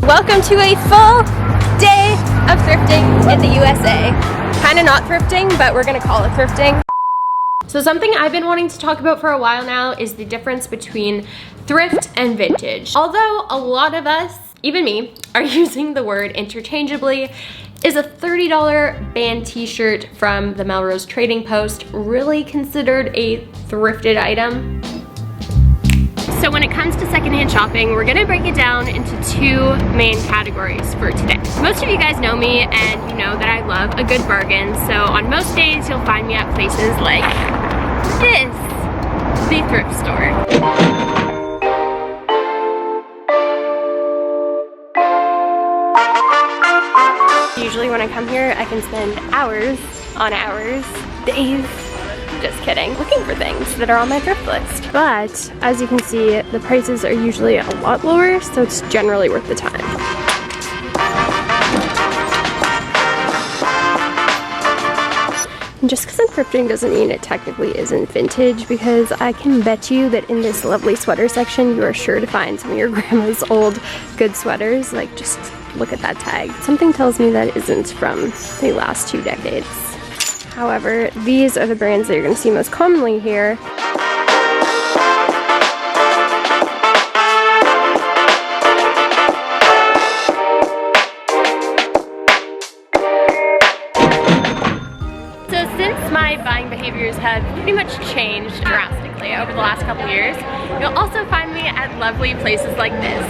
Welcome to a full day of thrifting in the USA. Kind of not thrifting, but we're gonna call it thrifting. So something I've been wanting to talk about for a while now is the difference between thrift and vintage. Although a lot of us, even me, are using the word interchangeably, is a $30 band t-shirt from the Melrose Trading Post really considered a thrifted item? So when it comes to secondhand shopping, we're gonna break it down into two main categories for today. Most of you guys know me and you know that I love a good bargain. So on most days, you'll find me at places like this, the thrift store. Usually when I come here, I can spend hours on hours, days, just kidding, looking for things that are on my thrift list. But as you can see, the prices are usually a lot lower, so it's generally worth the time. And just because I'm thrifting doesn't mean it technically isn't vintage, because I can bet you that in this lovely sweater section, you are sure to find some of your grandma's old good sweaters. Like, just look at that tag. Something tells me that isn't from the last 2 decades. However, these are the brands that you're going to see most commonly here. So since my buying behaviors have pretty much changed drastically over the last couple years, you'll also find me at lovely places like this.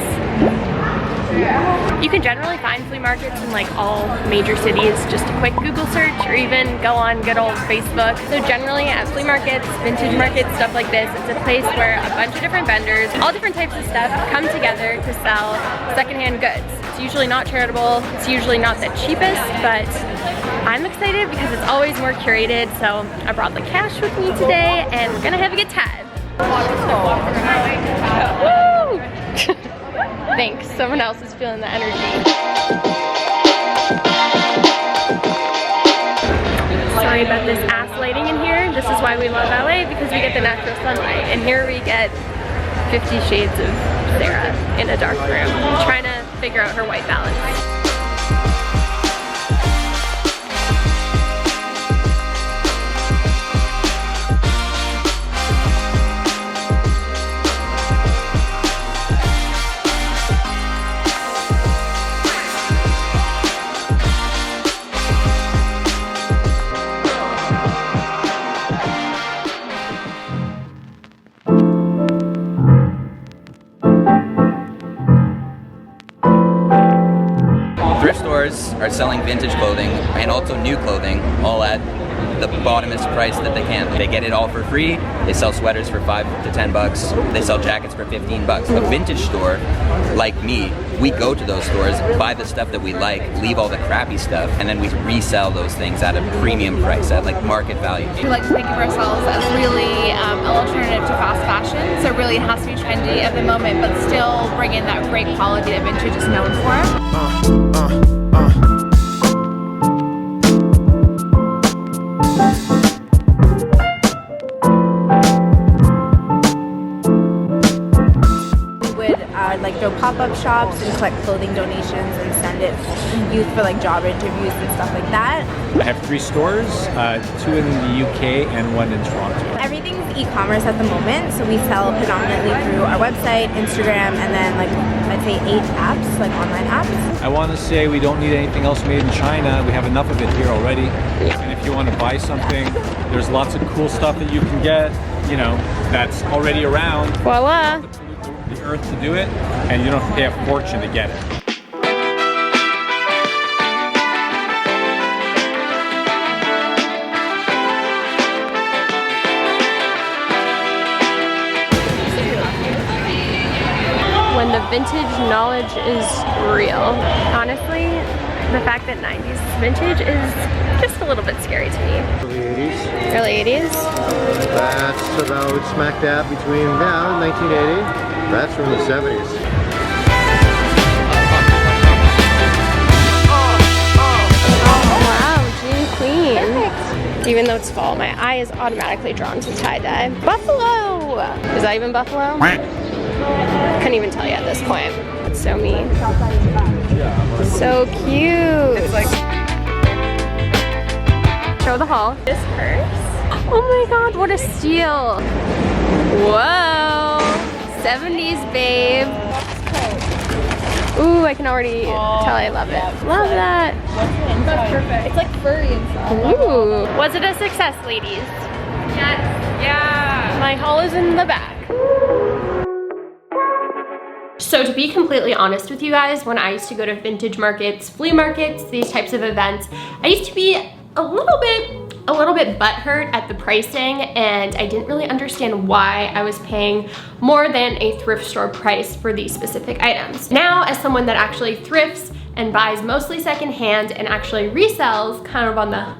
You can generally find flea markets in like all major cities, just a quick Google search, or even go on good old Facebook. So generally at flea markets, vintage markets, stuff like this, it's a place where a bunch of different vendors, all different types of stuff, come together to sell secondhand goods. It's usually not charitable, it's usually not the cheapest, but I'm excited because it's always more curated. So I brought the cash with me today and we're gonna have a good time. Woo! Thanks, someone else is feeling the energy. Sorry about this ass lighting in here. This is why we love LA, because we get the natural sunlight. And here we get 50 Shades of Sarah in a dark room, trying to figure out her white balance. Thrift stores are selling vintage clothing and also new clothing, all at the bottomest price that they can. They get it all for free. They sell sweaters for $5 to $10. They sell jackets for $15. A vintage store, like me, we go to those stores, buy the stuff that we like, leave all the crappy stuff, and then we resell those things at a premium price, at like market value. We like to think of ourselves as really an alternative to fast fashion, so it really has to be trendy at the moment, but still bring in that great quality that vintage is known for. Like do pop-up shops and collect clothing donations and send it to youth for like job interviews and stuff like that. I have 3 stores, 2 in the UK and 1 in Toronto. Everything's e-commerce at the moment, so we sell predominantly through our website, Instagram, and then like I'd say 8 apps, like online apps. I want to say we don't need anything else made in China. We have enough of it here already. And if you want to buy something, there's lots of cool stuff that you can get, you know, that's already around. Voila! The earth to do it, and you don't have to pay a fortune to get it. When the vintage knowledge is real. Honestly, the fact that 90s vintage is just a little bit scary to me. Early 80s. Early 80s? That's about smack dab between now and 1980. That's from the 70s. Wow, Jean Queen. Even though it's fall, my eye is automatically drawn to tie-dye. Buffalo! Is that even buffalo? Couldn't even tell you at this point. That's so mean. So cute. It's like show the haul. This purse. Oh my god, what a steal. Whoa. 70s babe. Ooh, I can already tell I love it. Love that. That's perfect. It's like furry inside. Ooh. Was it a success, ladies? Yes. Yeah. My haul is in the back. So to be completely honest with you guys, when I used to go to vintage markets, flea markets, these types of events, I used to be a little bit butthurt at the pricing, and I didn't really understand why I was paying more than a thrift store price for these specific items. Now, as someone that actually thrifts and buys mostly secondhand and actually resells kind of on the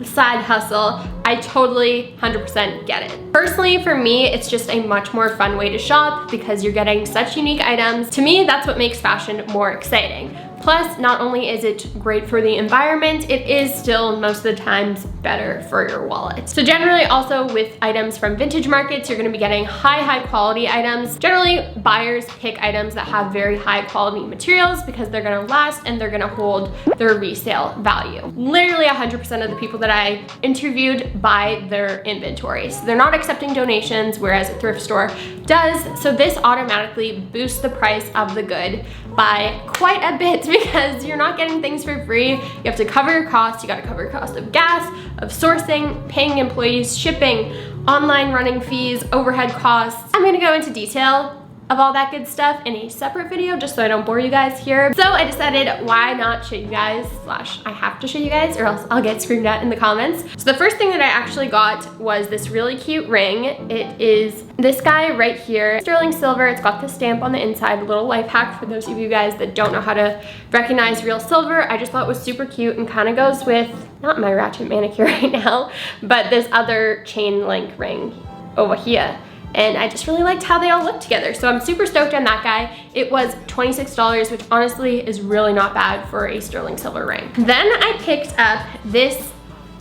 side hustle, I totally 100% get it. Personally, for me, it's just a much more fun way to shop because you're getting such unique items. To me, that's what makes fashion more exciting. Plus, not only is it great for the environment, it is still most of the times better for your wallet. So generally also with items from vintage markets, you're gonna be getting high quality items. Generally, buyers pick items that have very high quality materials because they're gonna last and they're gonna hold their resale value. Literally 100% of the people that I interviewed buy their inventory. So they're not accepting donations, whereas a thrift store does. So this automatically boosts the price of the good by quite a bit because you're not getting things for free. You have to cover your costs. You gotta cover your cost of gas, of sourcing, paying employees, shipping, online running fees, overhead costs. I'm gonna go into detail of all that good stuff in a separate video just so I don't bore you guys here. So I decided why not show you guys, / I have to show you guys or else I'll get screamed at in the comments. So the first thing that I actually got was this really cute ring. It is this guy right here, sterling silver. It's got the stamp on the inside, a little life hack for those of you guys that don't know how to recognize real silver. I just thought it was super cute and kind of goes with, not my ratchet manicure right now, but this other chain link ring over here. And I just really liked how they all look together. So I'm super stoked on that guy. It was $26, which honestly is really not bad for a sterling silver ring. Then I picked up this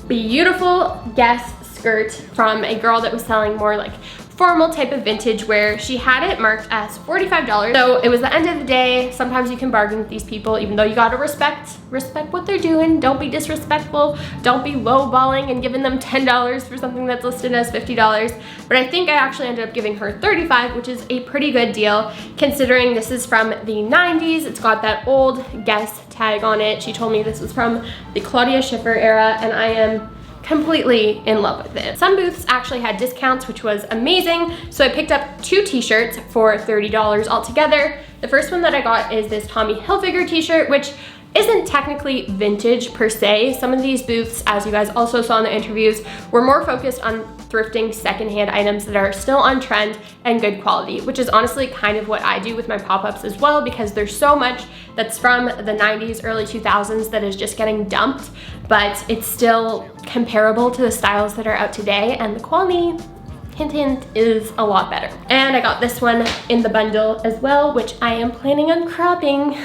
beautiful Guess skirt from a girl that was selling more like formal type of vintage wear. She had it marked as $45. So it was the end of the day. Sometimes you can bargain with these people, even though you gotta respect what they're doing. Don't be disrespectful. Don't be lowballing and giving them $10 for something that's listed as $50. But I think I actually ended up giving her $35, which is a pretty good deal considering this is from the 90s. It's got that old Guess tag on it. She told me this was from the Claudia Schiffer era, and I am completely in love with it. Some booths actually had discounts, which was amazing. So I picked up 2 t-shirts for $30 altogether. The first one that I got is this Tommy Hilfiger t-shirt, which isn't technically vintage per se. Some of these booths, as you guys also saw in the interviews, were more focused on thrifting secondhand items that are still on trend and good quality, which is honestly kind of what I do with my pop-ups as well, because there's so much that's from the 90s, early 2000s that is just getting dumped, but it's still comparable to the styles that are out today, and the quality, hint hint, is a lot better. And I got this one in the bundle as well, which I am planning on cropping.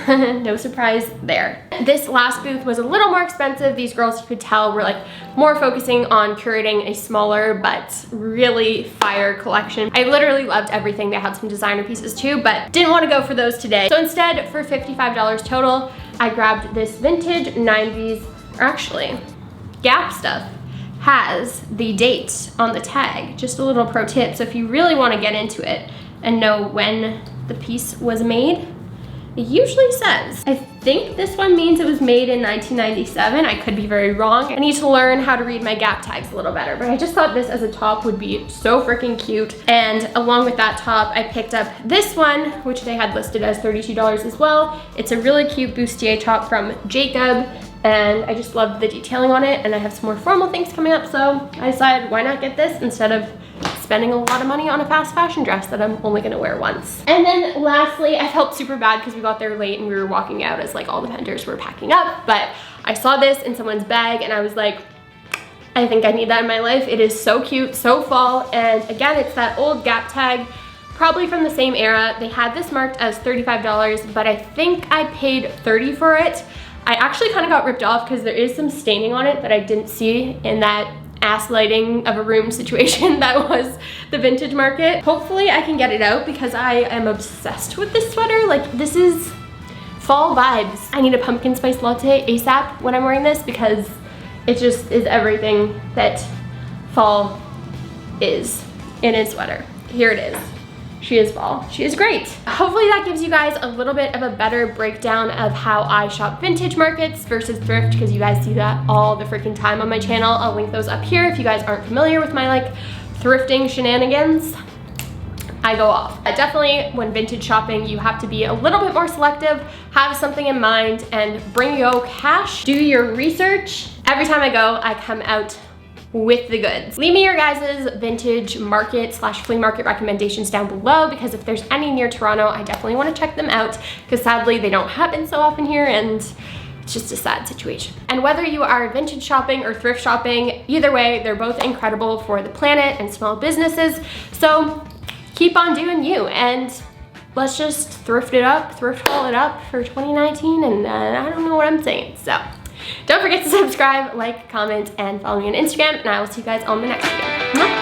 No surprise there. This last booth was a little more expensive. These girls, you could tell, were like more focusing on curating a smaller but really fire collection. I literally loved everything. They had some designer pieces too, but didn't want to go for those today. So instead, for $55 total, I grabbed this vintage 90s, or actually Gap stuff. Has the date on the tag. Just a little pro tip. So if you really want to get into it and know when the piece was made, it usually says. I think this one means it was made in 1997. I could be very wrong. I need to learn how to read my Gap tags a little better, but I just thought this as a top would be so freaking cute. And along with that top, I picked up this one, which they had listed as $32 as well. It's a really cute bustier top from Jacob, and I just love the detailing on it, and I have some more formal things coming up, so I decided why not get this instead of spending a lot of money on a fast fashion dress that I'm only gonna wear once. And then lastly, I felt super bad because we got there late and we were walking out as like all the vendors were packing up, but I saw this in someone's bag and I was like, I think I need that in my life. It is so cute, so fall, and again, it's that old Gap tag, probably from the same era. They had this marked as $35, but I think I paid $30 for it. I actually kind of got ripped off because there is some staining on it that I didn't see in that ass lighting of a room situation that was the vintage market. Hopefully I can get it out because I am obsessed with this sweater. Like, this is fall vibes. I need a pumpkin spice latte ASAP when I'm wearing this because it just is everything that fall is in a sweater. Here it is. She is fall. She is great. Hopefully that gives you guys a little bit of a better breakdown of how I shop vintage markets versus thrift, because you guys see that all the freaking time on my channel. I'll link those up here if you guys aren't familiar with my like thrifting shenanigans. I go off. Definitely when vintage shopping, you have to be a little bit more selective, have something in mind, and bring your cash. Do your research. Every time I go, I come out with the goods. Leave me your guys' vintage market / flea market recommendations down below, because if there's any near Toronto, I definitely want to check them out, because sadly they don't happen so often here, and it's just a sad situation. And whether you are vintage shopping or thrift shopping, either way, they're both incredible for the planet and small businesses. So keep on doing you, and let's just thrift haul it up for 2019, and I don't know what I'm saying. So don't forget to subscribe, like, comment, and follow me on Instagram, and I will see you guys on the next video. Mwah!